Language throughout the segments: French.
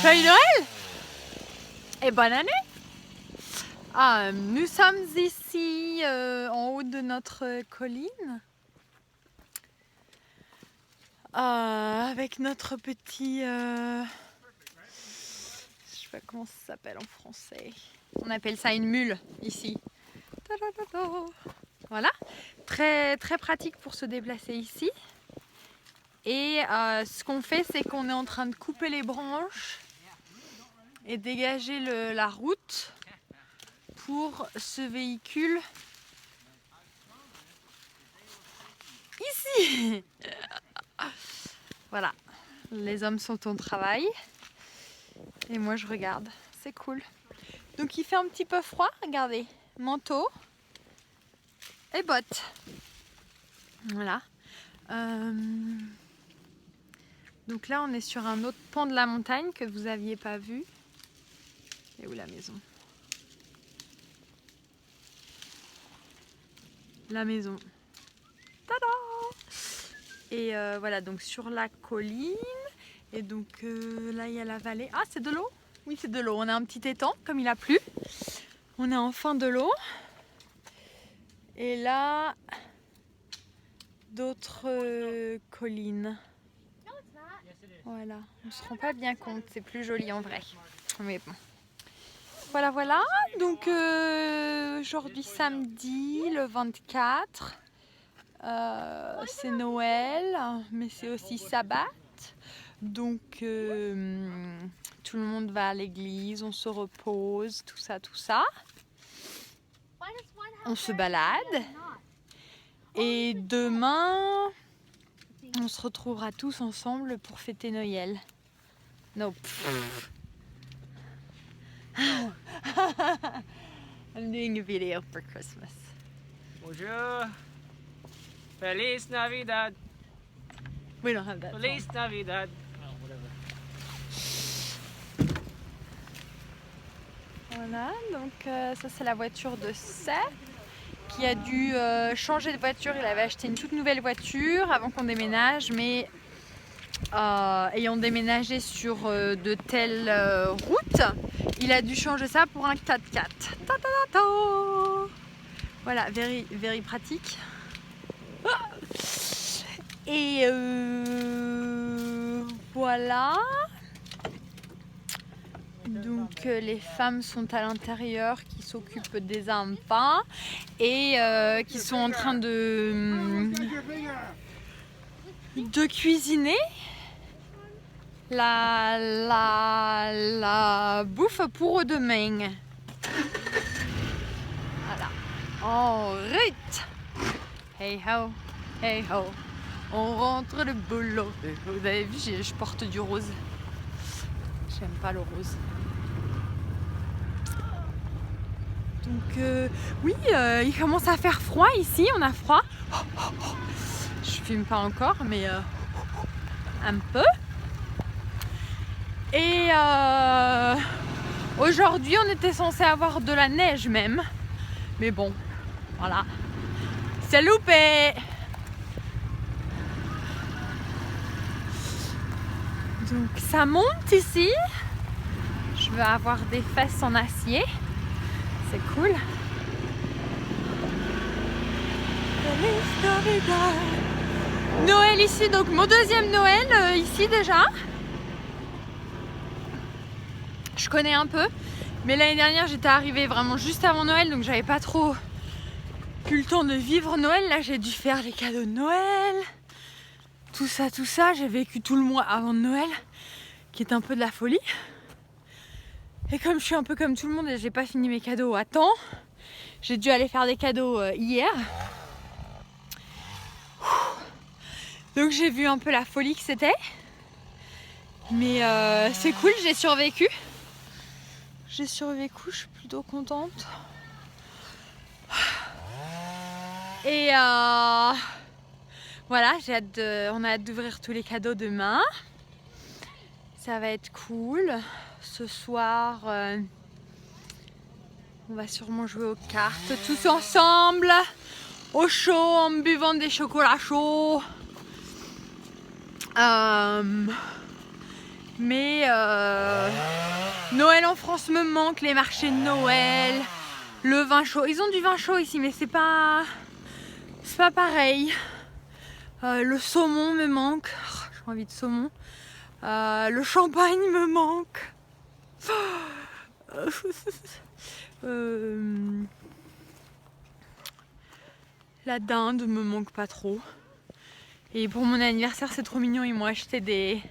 Joyeux Noël et bonne année. Nous sommes ici en haut de notre colline avec notre petit... je sais pas comment ça s'appelle en français. On appelle ça une mule ici. Voilà, très pratique pour se déplacer ici. Et ce qu'on fait, c'est qu'on est en train de couper les branches et dégager la route pour ce véhicule ici. Voilà, les hommes sont au travail et moi je regarde, c'est cool. Donc il fait un petit peu froid, regardez, manteau et bottes. Voilà. Donc là on est sur un autre pan de la montagne que vous n'aviez pas vu. Et où la maison? La maison. Tada! Et voilà, donc sur la colline. Et donc là il y a la vallée. Ah, c'est de l'eau? Oui, c'est de l'eau. On a un petit étang, comme il a plu. On a enfin de l'eau. Et là, d'autres collines. Voilà, on ne se rend pas bien compte. C'est plus joli en vrai. Mais bon. Voilà, voilà. Donc aujourd'hui samedi, le 24. C'est Noël, mais c'est aussi sabbat. Donc tout le monde va à l'église, on se repose, tout ça, tout ça. On se balade. Et demain, on se retrouvera tous ensemble pour fêter Noël. Nope. I'm doing a video for Christmas. Bonjour. Feliz Navidad. We don't have that. Feliz Navidad. Oh, whatever. Voilà, donc ça c'est la voiture de Seth qui a dû changer de voiture. Il avait acheté une toute nouvelle voiture avant qu'on déménage, mais ayant déménagé sur de telles routes, il a dû changer ça pour un 4x4. Voilà, very pratique. Et voilà. Donc les femmes sont à l'intérieur qui s'occupent des enfants et qui sont en train de cuisiner la bouffe pour demain. Voilà. En route. Hey ho, hey ho. On rentre le boulot. Vous avez vu, je porte du rose. J'aime pas le rose. Donc oui, il commence à faire froid ici, on a froid. Je fume pas encore, mais un peu. Et aujourd'hui, on était censé avoir de la neige même. Mais bon, voilà. C'est loupé. Donc ça monte ici. Je veux avoir des fesses en acier. C'est cool. Noël ici, donc mon deuxième Noël ici déjà. Je connais un peu, mais l'année dernière j'étais arrivée vraiment juste avant Noël, donc j'avais pas trop eu le temps de vivre Noël. Là j'ai dû faire les cadeaux de Noël, tout ça. J'ai vécu tout le mois avant de Noël, qui est un peu de la folie. Et comme je suis un peu comme tout le monde et j'ai pas fini mes cadeaux à temps, j'ai dû aller faire des cadeaux hier. Donc j'ai vu un peu la folie que c'était. Mais c'est cool, j'ai survécu. Je suis plutôt contente. Et voilà, on a hâte d'ouvrir tous les cadeaux demain. Ça va être cool. Ce soir, on va sûrement jouer aux cartes tous ensemble, au chaud, en buvant des chocolats chauds. Mais Noël en France me manque, les marchés de Noël, le vin chaud. Ils ont du vin chaud ici, mais c'est pas pareil. Le saumon me manque. Oh, j'ai envie de saumon. Le champagne me manque. La dinde me manque pas trop. Et pour mon anniversaire, c'est trop mignon. Ils m'ont acheté des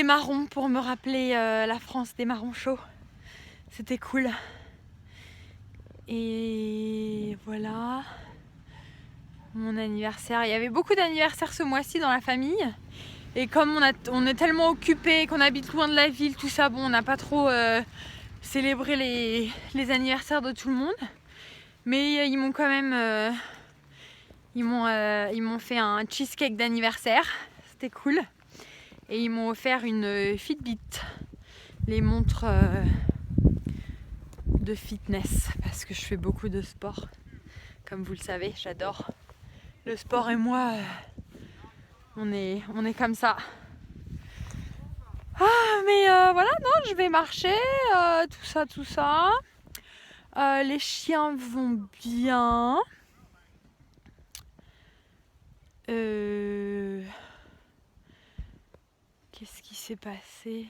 marrons pour me rappeler la France, des marrons chauds. C'était cool. Et voilà. Mon anniversaire. Il y avait beaucoup d'anniversaires ce mois-ci dans la famille. Et comme on est tellement occupés, qu'on habite loin de la ville, tout ça, bon, on n'a pas trop célébré les anniversaires de tout le monde. Mais ils m'ont quand même... ils m'ont fait un cheesecake d'anniversaire. C'était cool. Et ils m'ont offert une Fitbit. Les montres de fitness. Parce que je fais beaucoup de sport. Comme vous le savez, j'adore. Le sport et moi, on est comme ça. Ah, mais voilà, non, je vais marcher, tout ça. Les chiens vont bien. Qu'est-ce qui s'est passé?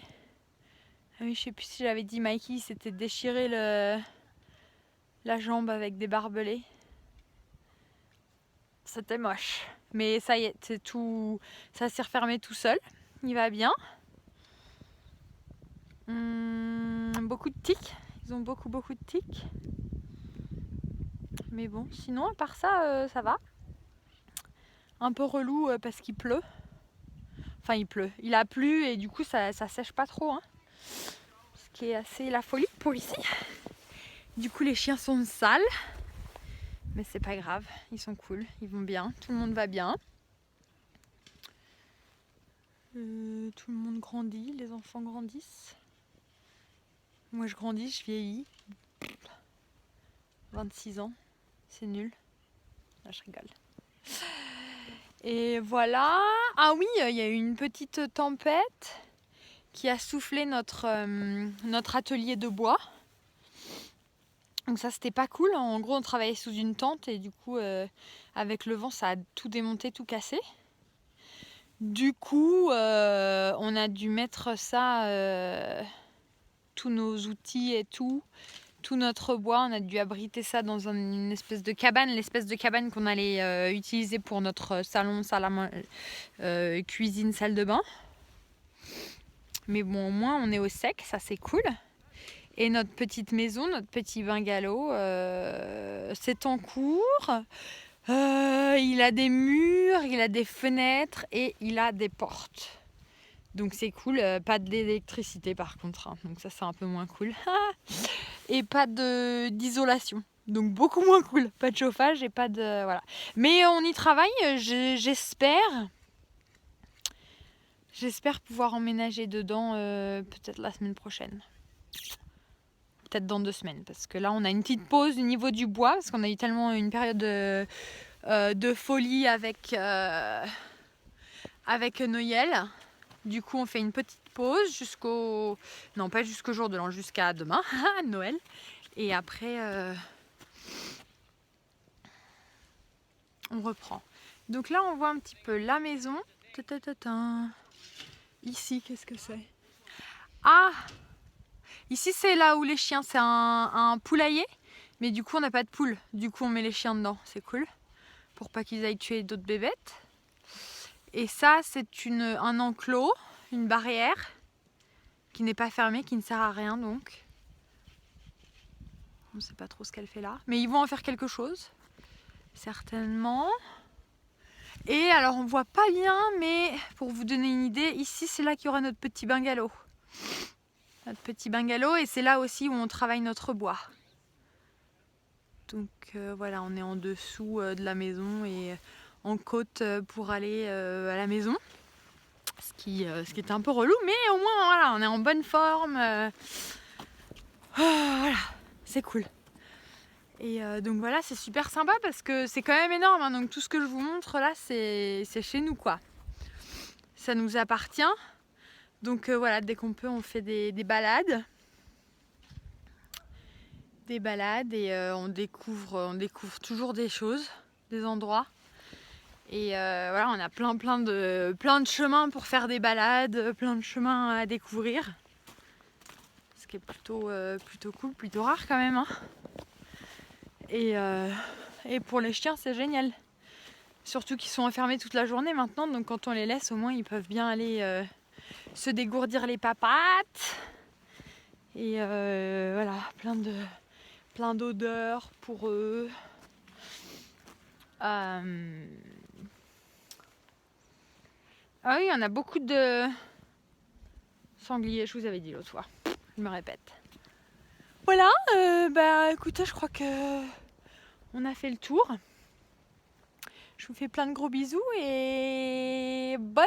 Ah oui, je sais plus si j'avais dit Mikey s'était déchiré la jambe avec des barbelés. C'était moche. Mais ça y est, c'est tout. Ça s'est refermé tout seul. Il va bien. Beaucoup de tiques. Ils ont beaucoup de tiques. Mais bon, sinon à part ça, ça va. Un peu relou parce qu'il pleut. Enfin il pleut. Il a plu et du coup ça sèche pas trop. Hein. Ce qui est assez la folie pour ici. Du coup les chiens sont sales. Mais c'est pas grave. Ils sont cool. Ils vont bien. Tout le monde va bien. Tout le monde grandit. Les enfants grandissent. Moi je grandis, je vieillis. 26 ans. C'est nul. Là, je rigole. Et voilà. Ah oui, il y a eu une petite tempête qui a soufflé notre atelier de bois. Donc ça, c'était pas cool. En gros, on travaillait sous une tente et du coup, avec le vent, ça a tout démonté, tout cassé. Du coup, on a dû mettre ça, tous nos outils et tout notre bois, on a dû abriter ça dans une espèce de cabane, l'espèce de cabane qu'on allait utiliser pour notre salon, salle à manger, cuisine, salle de bain. Mais bon, au moins on est au sec, ça c'est cool. Et notre petite maison, notre petit bungalow, c'est en cours. Il a des murs, il a des fenêtres et il a des portes. Donc c'est cool, pas d'électricité par contre, hein. Donc ça c'est un peu moins cool. Et pas d'isolation, donc beaucoup moins cool. Pas de chauffage et pas de... Voilà. Mais on y travaille, j'espère pouvoir emménager dedans peut-être la semaine prochaine. Peut-être dans 2 semaines, parce que là on a une petite pause au niveau du bois, parce qu'on a eu tellement une période de folie avec Noël. Du coup, on fait une petite pause jusqu'au... Non, pas jusqu'au jour de l'an, jusqu'à demain, Noël. Et après, on reprend. Donc là, on voit un petit peu la maison. Ici, qu'est-ce que c'est? Ah! Ici, c'est là où les chiens, c'est un poulailler. Mais du coup, on n'a pas de poules. Du coup, on met les chiens dedans. C'est cool. Pour pas qu'ils aillent tuer d'autres bébêtes. Et ça, c'est un enclos, une barrière qui n'est pas fermée, qui ne sert à rien donc. On ne sait pas trop ce qu'elle fait là. Mais ils vont en faire quelque chose, certainement. Et alors, on voit pas bien, mais pour vous donner une idée, ici, c'est là qu'il y aura notre petit bungalow. Notre petit bungalow, et c'est là aussi où on travaille notre bois. Donc voilà, on est en dessous de la maison et en côte pour aller à la maison, ce qui est un peu relou, mais au moins voilà, on est en bonne forme, voilà, c'est cool. Et donc voilà, c'est super sympa parce que c'est quand même énorme, hein, donc tout ce que je vous montre là, c'est chez nous quoi. Ça nous appartient, Donc voilà, dès qu'on peut, on fait des balades. Des balades et on découvre toujours des choses, des endroits. Et voilà, on a plein de chemins pour faire des balades, plein de chemins à découvrir. Ce qui est plutôt cool, plutôt rare quand même. Hein. Et pour les chiens, c'est génial. Surtout qu'ils sont enfermés toute la journée maintenant, donc quand on les laisse, au moins ils peuvent bien aller se dégourdir les papates. Et voilà, plein d'odeurs pour eux. Ah oui, on a beaucoup de sangliers, je vous avais dit l'autre fois. Je me répète. Voilà, écoutez, je crois que on a fait le tour. Je vous fais plein de gros bisous et bonne